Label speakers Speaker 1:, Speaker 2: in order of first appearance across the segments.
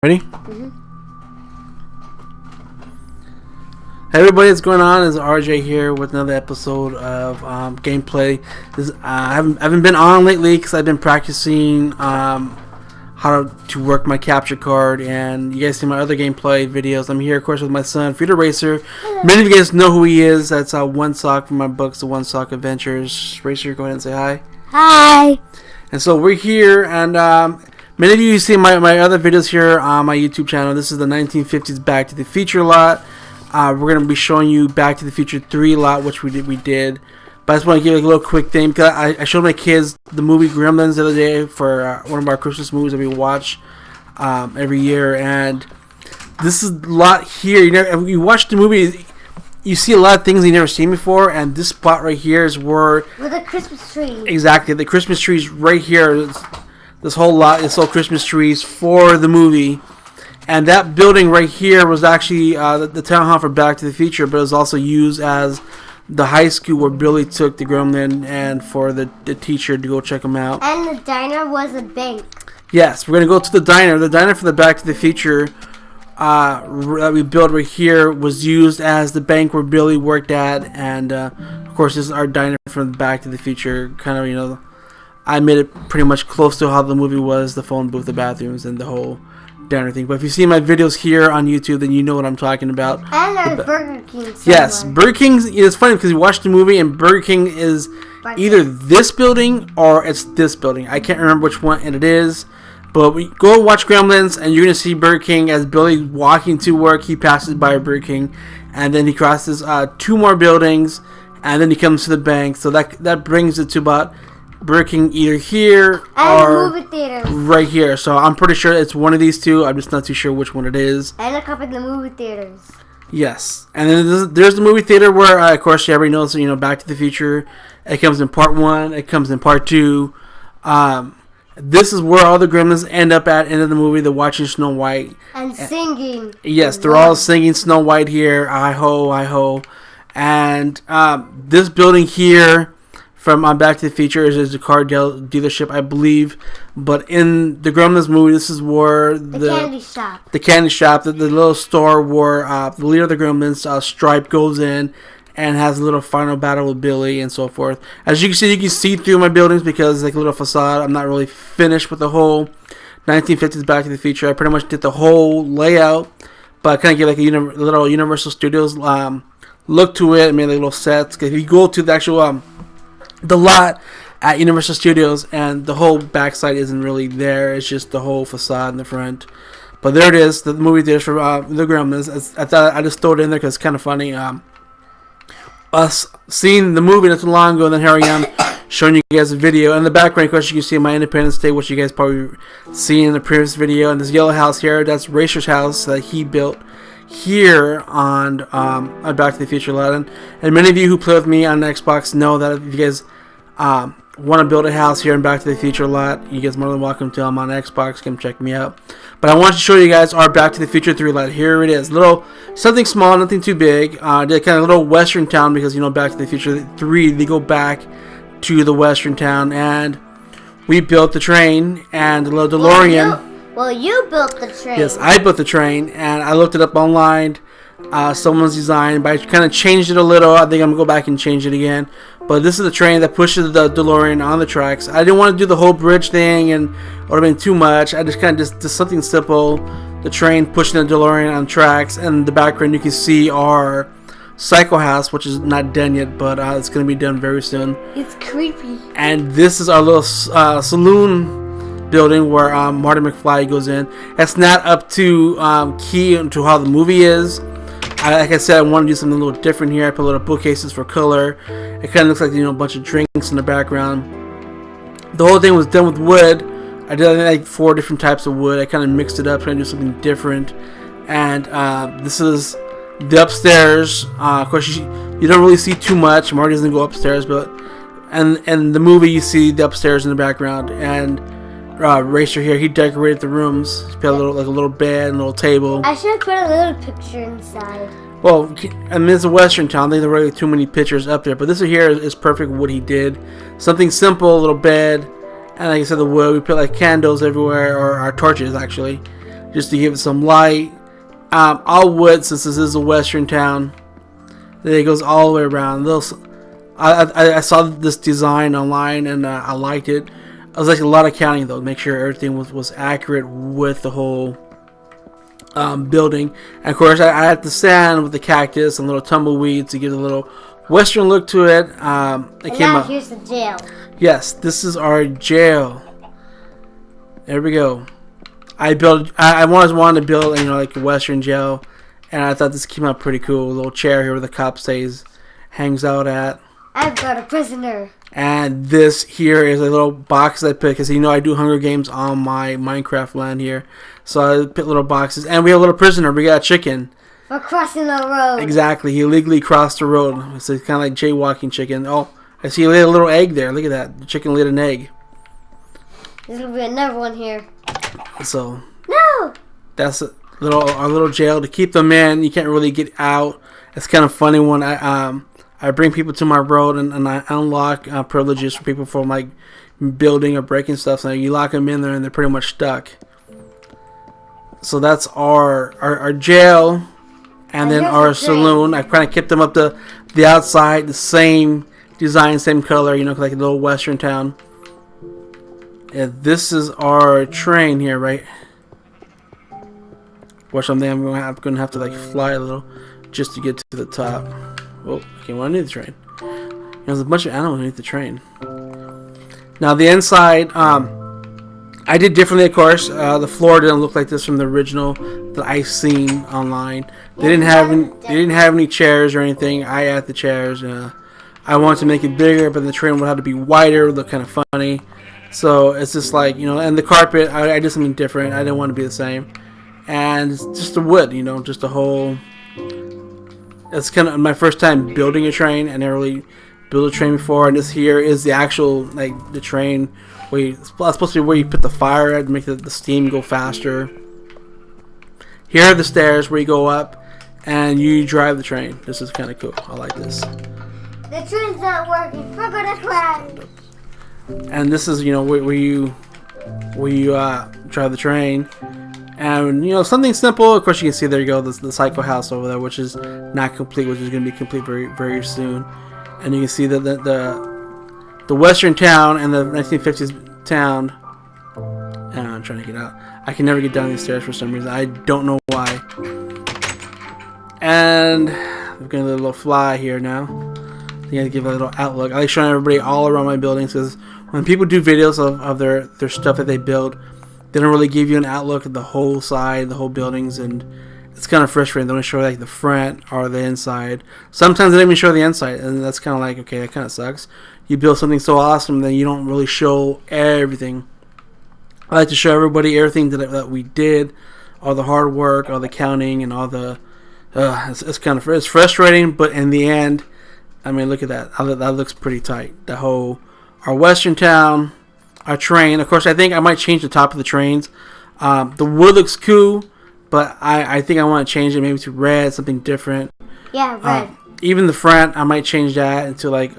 Speaker 1: Ready?
Speaker 2: Mm-hmm.
Speaker 1: Hey everybody, what's going on? It's RJ here with another episode of gameplay. I haven't been on lately because I've been practicing how to work my capture card, and you guys see my other gameplay videos. I'm here, of course, with my son, Future Racer.
Speaker 2: Hello.
Speaker 1: Many of you guys know who he is. That's One Sock from my books, The One Sock Adventures. Racer, go ahead and say hi.
Speaker 2: Hi.
Speaker 1: And so we're here, and many of you see my other videos here on my YouTube channel. This is the 1950s Back to the Future lot. We're going to be showing you Back to the Future 3 lot, which we did. But I just want to give you a little quick thing, because I showed my kids the movie Gremlins the other day for one of our Christmas movies that we watch every year. And this is a lot here. You watch the movie, you see a lot of things you never seen before, and this spot right here is where...
Speaker 2: With the Christmas tree.
Speaker 1: Exactly, the Christmas trees right here. This whole lot is all Christmas trees for the movie. And that building right here was actually the town hall for Back to the Future, but it was also used as the high school where Billy took the gremlin and for the teacher to go check him out.
Speaker 2: And the diner was a bank.
Speaker 1: Yes, we're going to go to the diner. The diner for the Back to the Future that we built right here was used as the bank where Billy worked at. And, of course, this is our diner from Back to the Future. Kind of, I made it pretty much close to how the movie was, the phone booth, the bathrooms, and the whole diner thing. But if you see my videos here on YouTube, then you know what I'm talking about.
Speaker 2: And there's Burger King somewhere.
Speaker 1: Yes, Burger King is funny because you watch the movie and Burger King is either this building or it's this building. I can't remember which one it is. But we go watch Gremlins and you're going to see Burger King as Billy walking to work. He passes by Burger King and then he crosses two more buildings and then he comes to the bank. So that brings it to about Burger King either here or
Speaker 2: movie theaters.
Speaker 1: Right here. So I'm pretty sure it's one of these two. I'm just not too sure which one it is.
Speaker 2: And a couple of the movie theaters.
Speaker 1: Yes. And then there's the movie theater where, of course, everybody knows, Back to the Future. It comes in part 1. It comes in part 2. This is where all the gremlins end up at end of the movie. They're watching Snow White.
Speaker 2: And singing.
Speaker 1: Yes, they're all singing Snow White here. I-ho, I-ho. And this building here from Back to the Future is a car dealership, I believe. But in the Gremlins movie, this is where the candy shop. The candy shop, the little store where the leader of the Gremlins, Stripe, goes in and has a little final battle with Billy and so forth. As you can see through my buildings because it's like a little facade. I'm not really finished with the whole 1950s Back to the Future. I pretty much did the whole layout, but I kind of give like a little Universal Studios look to it. I made like little sets. If you go to the actual the lot at Universal Studios, and the whole backside isn't really there. It's just the whole facade in the front. But there it is, the movie theater for the Gremlins. I thought I just throw it in there because it's kind of funny. Us seeing the movie not too long ago, and then here I am showing you guys a video. In the background, of course, you can see my Independence Day, which you guys probably seen in the previous video. And this yellow house here, that's Racer's house that he built here on Back to the Future lot. And many of you who play with me on Xbox know that if you guys want to build a house here in Back to the Future lot, you guys are more than welcome to. I'm on Xbox, come check me out. But I wanted to show you guys our Back to the Future 3 lot. Here it is, something small, nothing too big. Did kind of a little western town because Back to the Future 3, they go back to the western town, and we built the train and the little DeLorean.
Speaker 2: Well, you built the train.
Speaker 1: Yes, I built the train, and I looked it up online. Someone's design, but I kind of changed it a little. I think I'm going to go back and change it again. But this is the train that pushes the DeLorean on the tracks. I didn't want to do the whole bridge thing, and it would have been too much. I just kind of just something simple. The train pushing the DeLorean on tracks, and in the background you can see our Psycho House, which is not done yet, but it's going to be done very soon.
Speaker 2: It's creepy.
Speaker 1: And this is our little saloon building where Marty McFly goes in. It's not up to key to how the movie is. Like I said, I want to do something a little different here. I put little bookcases for color. It kind of looks like a bunch of drinks in the background. The whole thing was done with wood. I did like 4 different types of wood. I kind of mixed it up, trying to do something different. And this is the upstairs. Of course, you don't really see too much. Marty doesn't go upstairs, but and the movie you see the upstairs in the background. And Racer here, he decorated the rooms. He put a little bed and a little table.
Speaker 2: I should have put a little picture inside.
Speaker 1: Well, I mean, it's a western town. I think there are really too many pictures up there. But this here is perfect what he did. Something simple, a little bed. And like I said, the wood. We put like candles everywhere, or our torches actually. just to give it some light. All wood, since this is a western town. Then it goes all the way around. I saw this design online and I liked it. It was like a lot of counting though, to make sure everything was accurate with the whole building. And of course, I had the sand with the cactus and little tumbleweeds to give a little western look to it.
Speaker 2: And now here's the jail.
Speaker 1: Yes, this is our jail. There we go. I always wanted to build, like a western jail, and I thought this came out pretty cool. A little chair here where the cop hangs out at.
Speaker 2: I've got a prisoner.
Speaker 1: And this here is a little box I picked, because I do Hunger Games on my Minecraft land here. So I picked little boxes, and we have a little prisoner. We got a chicken.
Speaker 2: We're crossing the road.
Speaker 1: Exactly, he illegally crossed the road. So it's kind of like jaywalking chicken. Oh, I see he laid a little egg there. Look at that. The chicken laid an egg.
Speaker 2: There's gonna be another one here.
Speaker 1: So
Speaker 2: no.
Speaker 1: That's our little jail to keep them in. You can't really get out. It's kind of funny when I bring people to my road and I unlock privileges for people from like building or breaking stuff. So you lock them in there and they're pretty much stuck. So that's our jail, and then our saloon. I kind of kept them up the outside, the same design, same color. Like a little western town. Yeah, this is our train here, right? Watch something. I'm gonna have to like fly a little just to get to the top. Oh, okay, well, underneath the train. There's a bunch of animals underneath the train. Now the inside, I did differently, of course. The floor didn't look like this from the original that I've seen online. They didn't have any chairs or anything. I added the chairs. I wanted to make it bigger, but the train would have to be wider, look kind of funny. So it's just like, and the carpet, I did something different. I didn't want to be the same. And it's just the wood, just a whole. It's kind of my first time building a train. I never really built a train before, and this here is the actual, like, the train where it's supposed to be where you put the fire at to make the steam go faster. Here are the stairs where you go up and you drive the train. This is kind of cool. I like this.
Speaker 2: The train's not working. We're gonna crash.
Speaker 1: And this is where you drive the train. And something simple. Of course, you can see there you go the cycle house over there, which is not complete, which is going to be complete very very soon. And you can see that the western town and the 1950s town. And I'm trying to get out. I can never get down these stairs for some reason. I don't know why. And we're going to do a little fly here now. You have to give a little outlook. I like showing everybody all around my buildings, because when people do videos of their stuff that they build, they don't really give you an outlook of the whole side, the whole buildings, and it's kind of frustrating. They only show like the front or the inside. Sometimes they don't even show the inside, and that's kind of like, okay, that kind of sucks. You build something so awesome, then you don't really show everything. I like to show everybody everything that we did, all the hard work, all the counting, and all the. It's kind of frustrating, but in the end, I mean, look at that. That looks pretty tight. Our western town, our train. Of course, I think I might change the top of the trains. The wood looks cool, but I think I want to change it maybe to red, something different.
Speaker 2: Yeah, red.
Speaker 1: Even the front, I might change that into like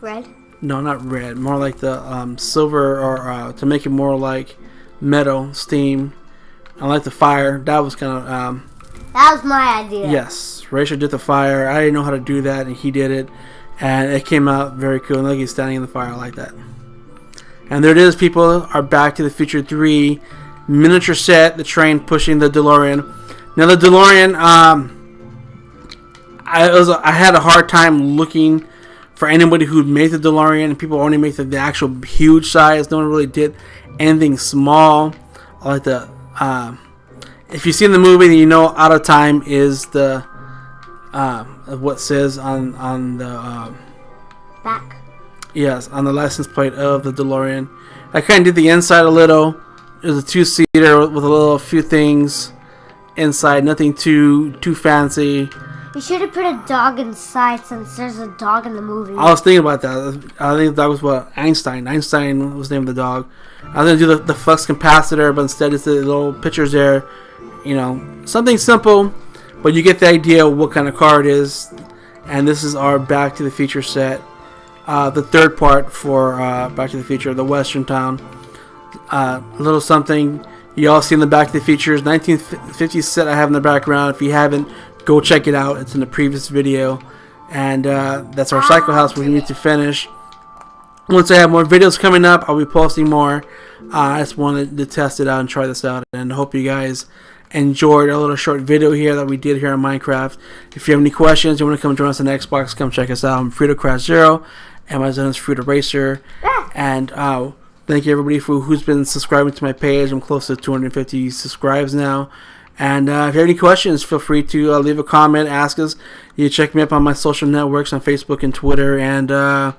Speaker 2: red.
Speaker 1: No, not red. More like the silver, or to make it more like metal, steam. I like the fire. That was kind of.
Speaker 2: That was my idea.
Speaker 1: Yes, Rachel did the fire. I didn't know how to do that, and he did it, and it came out very cool. And look, he's standing in the fire. I like that. And there it is, people. Our Back to the Future 3 miniature set. The train pushing the DeLorean. Now the DeLorean, I had a hard time looking for anybody who made the DeLorean, and people only make the actual huge size. No one really did anything small. I like the. If you've seen the movie, then you know Out of Time is the what says on the
Speaker 2: back.
Speaker 1: Yes, on the license plate of the DeLorean. I kind of did the inside a little. It was a 2-seater with a few things inside. Nothing too fancy.
Speaker 2: You should have put a dog inside, since there's a dog in the movie.
Speaker 1: I was thinking about that. I think the dog was what? Einstein. Einstein was the name of the dog. I was going to do the flux capacitor, but instead it's the little pictures there. Something simple, but you get the idea of what kind of car it is. And this is our Back to the Future set. The third part for Back to the Future, the Western Town. A little something. You all see in the back of the features 1950s set I have in the background. If you haven't, go check it out. It's in the previous video. And that's our cycle house we need to finish. Once I have more videos coming up, I'll be posting more. I just wanted to test it out and try this out, and hope you guys enjoyed a little short video here that we did here on Minecraft. If you have any questions, you want to come join us on Xbox, come check us out. I'm FritoCrash0, Amazon is Frito Racer, and thank you everybody who's been subscribing to my page. I'm close to 250 subscribes now. And if you have any questions, feel free to leave a comment, ask us. You can check me up on my social networks on Facebook and Twitter. And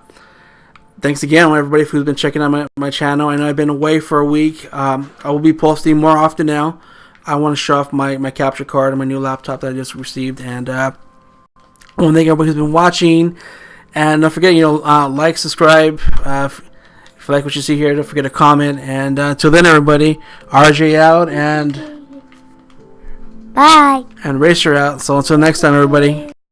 Speaker 1: thanks again to everybody who's been checking out my channel. I know I've been away for a week. I will be posting more often now. I want to show off my capture card on my new laptop that I just received. And I want to thank everybody who's been watching. And don't forget, like, subscribe. If you like what you see here, don't forget to comment. And until then, everybody, RJ out and...
Speaker 2: Bye.
Speaker 1: And Racer out. So until next time, everybody.